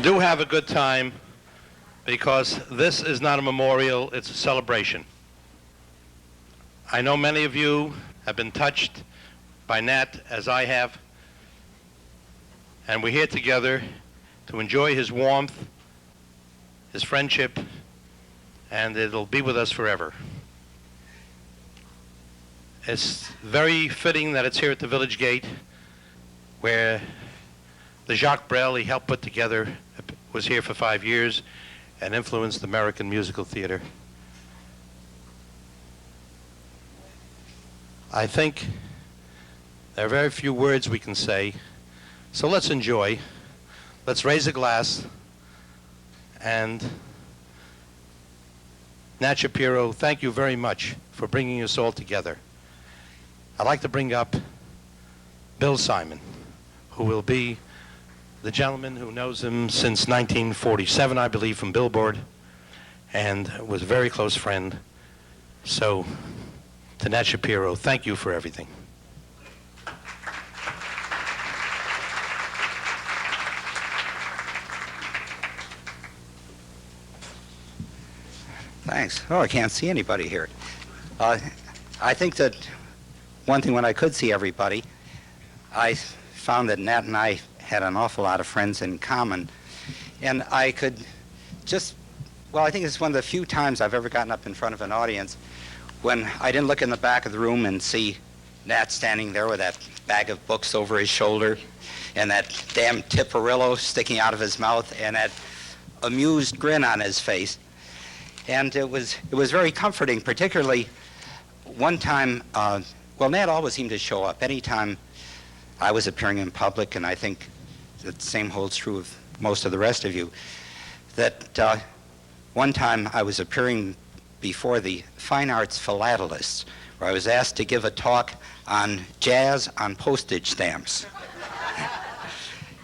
Do have a good time, because this is not a memorial, it's a celebration. I know many of you have been touched by Nat, as I have, and we're here together to enjoy his warmth, his friendship, and it'll be with us forever. It's very fitting that it's here at the Village Gate, where the Jacques Brel he helped put together was here for 5 years and influenced American musical theater. I think there are very few words we can say, so let's enjoy. Let's raise a glass. And Nat Shapiro, thank you very much for bringing us all together. I'd like to bring up Bill Simon, who will be the gentleman who knows him since 1947, I believe, from Billboard, and was a very close friend. So, to Nat Shapiro, thank you for everything. Thanks. Oh, I can't see anybody here. I think that one thing, when I could see everybody, I found that Nat and I had an awful lot of friends in common. And I could just, well, I think it's one of the few times I've ever gotten up in front of an audience when I didn't look in the back of the room and see Nat standing there with that bag of books over his shoulder and that damn Tipperillo sticking out of his mouth and that amused grin on his face. And it was very comforting, particularly one time, well, Nat always seemed to show up anytime I was appearing in public, and I think the same holds true of most of the rest of you, that one time I was appearing before the Fine Arts Philatelists, where I was asked to give a talk on jazz on postage stamps.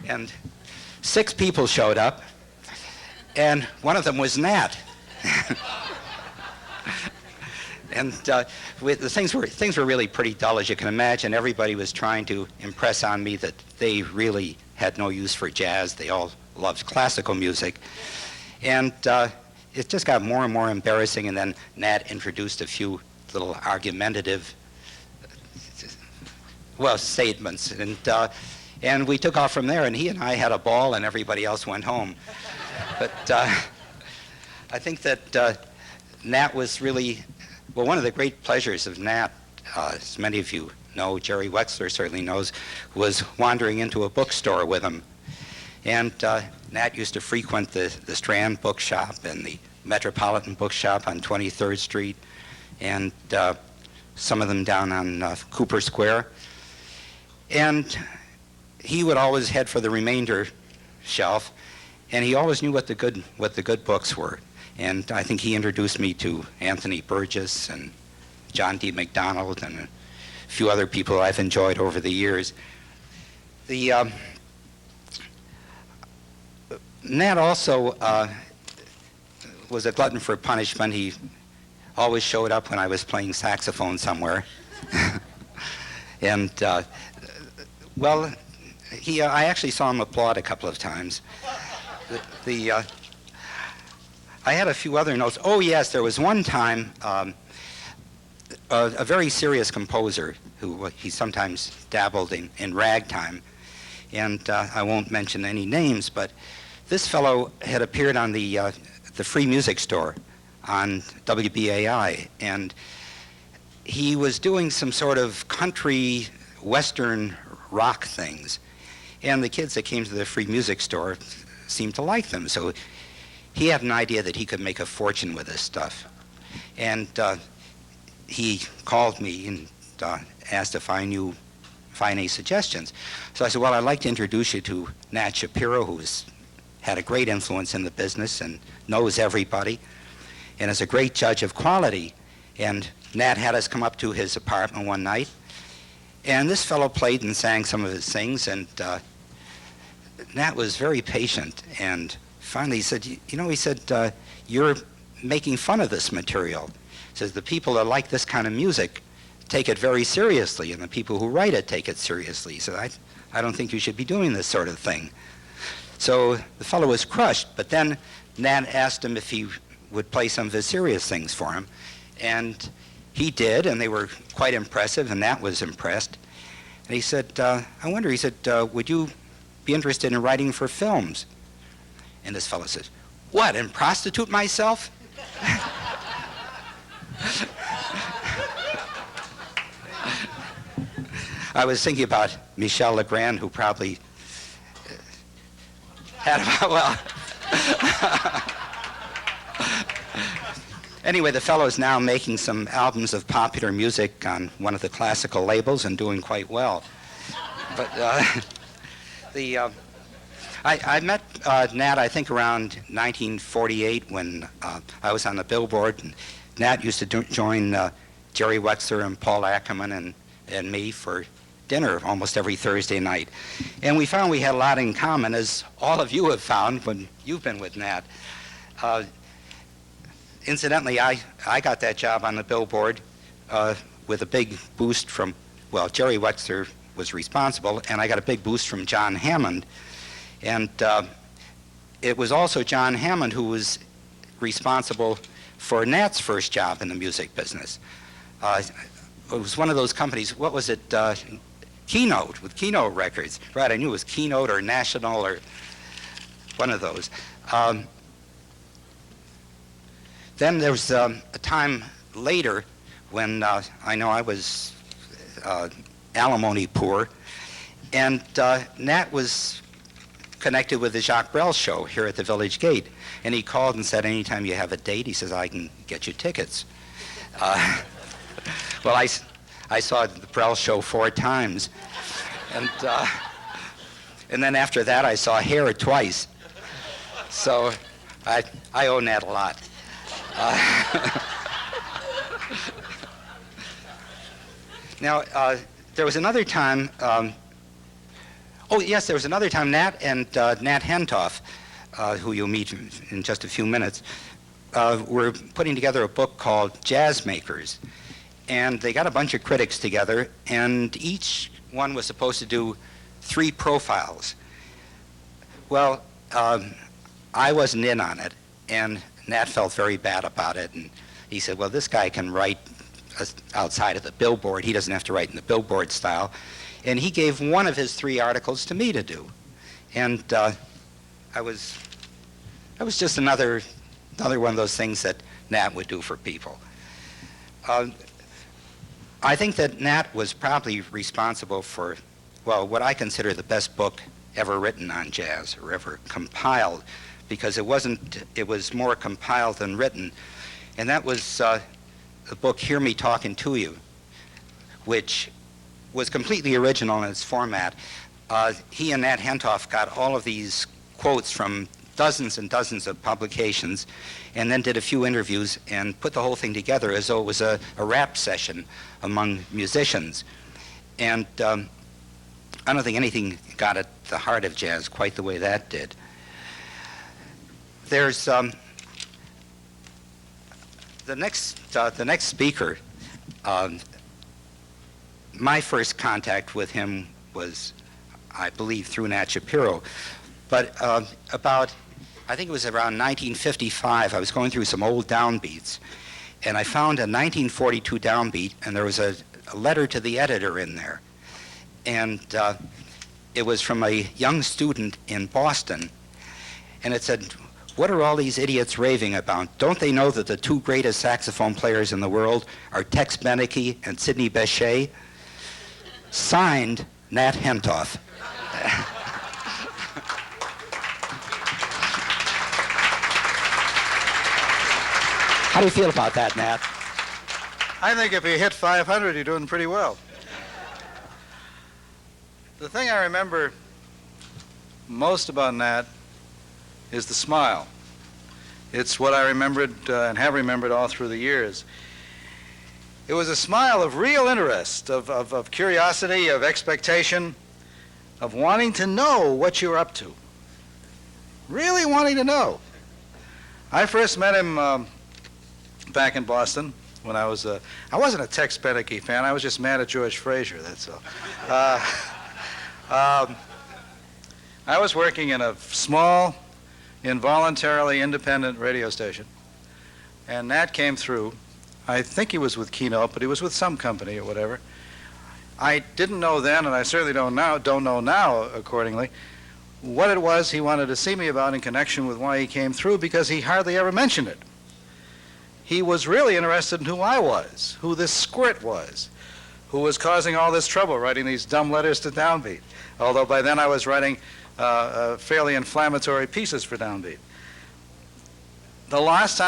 And 6 people showed up, and one of them was Nat. And the things were really pretty dull, as you can imagine. Everybody was trying to impress on me that they really had no use for jazz. They all loved classical music. And it just got more and more embarrassing, and then Nat introduced a few little argumentative, well, statements. And we took off from there, and he and I had a ball, and everybody else went home. But I think that Nat was really, well, one of the great pleasures of Nat, as many of you know, Jerry Wexler certainly knows, was wandering into a bookstore with him. And Nat used to frequent the Strand Bookshop and the Metropolitan Bookshop on 23rd Street, and some of them down on Cooper Square. And he would always head for the remainder shelf, and he always knew what the good books were. And I think he introduced me to Anthony Burgess and John D. MacDonald and a few other people I've enjoyed over the years. Nat also was a glutton for punishment. He always showed up when I was playing saxophone somewhere. And, well, I actually saw him applaud a couple of times. I had a few other notes. Oh, yes, there was one time a very serious composer who he sometimes dabbled in ragtime, and I won't mention any names, but this fellow had appeared on the Free Music Store on WBAI, and he was doing some sort of country western rock things, and the kids that came to the Free Music Store seemed to like them, so he had an idea that he could make a fortune with this stuff. And he called me and asked if I knew, if I had any suggestions. So I said, well, I'd like to introduce you to Nat Shapiro, who's had a great influence in the business and knows everybody and is a great judge of quality. And Nat had us come up to his apartment one night, and this fellow played and sang some of his things, and Nat was very patient, and finally he said, you know, he said, you're making fun of this material. He says, the people that like this kind of music take it very seriously, and the people who write it take it seriously. He said, I don't think you should be doing this sort of thing. So the fellow was crushed, but then Nat asked him if he would play some of his serious things for him, and he did, and they were quite impressive, and Nat was impressed. And he said, I wonder, he said, would you be interested in writing for films? And this fellow says, what, and prostitute myself? I was thinking about Michel Legrand, who probably had about, well... Anyway, the fellow is now making some albums of popular music on one of the classical labels and doing quite well. But I met Nat, I think, around 1948 when I was on the Billboard. And Nat used to join Jerry Wexler and Paul Ackerman and me for dinner almost every Thursday night. And we found we had a lot in common, as all of you have found when you've been with Nat. Incidentally, I got that job on the Billboard with a big boost from, well, Jerry Wexler was responsible, and I got a big boost from John Hammond. And it was also John Hammond who was responsible for Nat's first job in the music business. It was one of those companies, what was it, Keynote, with Keynote Records. Right, I knew it was Keynote or National or one of those. Then there was a time later when I know I was alimony poor, and Nat was connected with the Jacques Brel show here at the Village Gate, and he called and said, anytime you have a date, he says, I can get you tickets. Well, I saw the Brel show 4 times, and then after that I saw Hair twice, so I owe Nat a lot. Now, there was another time, oh yes, there was another time Nat and Nat Hentoff, who you'll meet in just a few minutes, were putting together a book called Jazz Makers. And they got a bunch of critics together, and each one was supposed to do 3 profiles. Well, I wasn't in on it, and Nat felt very bad about it, and he said, well, this guy can write outside of the Billboard. He doesn't have to write in the Billboard style. And he gave one of his 3 articles to me to do. And I was just another one of those things that Nat would do for people. I think that Nat was probably responsible for, well, what I consider the best book ever written on jazz, or ever compiled, because it was more compiled than written. And that was the book Hear Me Talking to You, which was completely original in its format. He and Nat Hentoff got all of these quotes from dozens and dozens of publications, and then did a few interviews and put the whole thing together as though it was a rap session among musicians. And I don't think anything got at the heart of jazz quite the way that did. There's the next speaker. My first contact with him was, I believe, through Nat Shapiro. But I think it was around 1955, I was going through some old downbeats, and I found a 1942 downbeat, and there was a letter to the editor in there. And it was from a young student in Boston, and it said, what are all these idiots raving about? Don't they know that the 2 greatest saxophone players in the world are Tex Beneke and Sidney Bechet? Signed, Nat Hentoff. How do you feel about that, Nat? I think if you hit 500, you're doing pretty well. The thing I remember most about Nat is the smile. It's what I remembered and have remembered all through the years. It was a smile of real interest, of curiosity, of expectation, of wanting to know what you were up to. Really wanting to know. I first met him back in Boston when I wasn't a Tex Beneke fan. I was just mad at George Frazier, that's all. I was working in a small, involuntarily independent radio station, and Nat came through. I think he was with Keynote, but he was with some company or whatever. I didn't know then, and I certainly don't know now accordingly, what it was he wanted to see me about in connection with why he came through, because he hardly ever mentioned it. He was really interested in who I was, who this squirt was, who was causing all this trouble writing these dumb letters to Downbeat, although by then I was writing fairly inflammatory pieces for Downbeat. The last time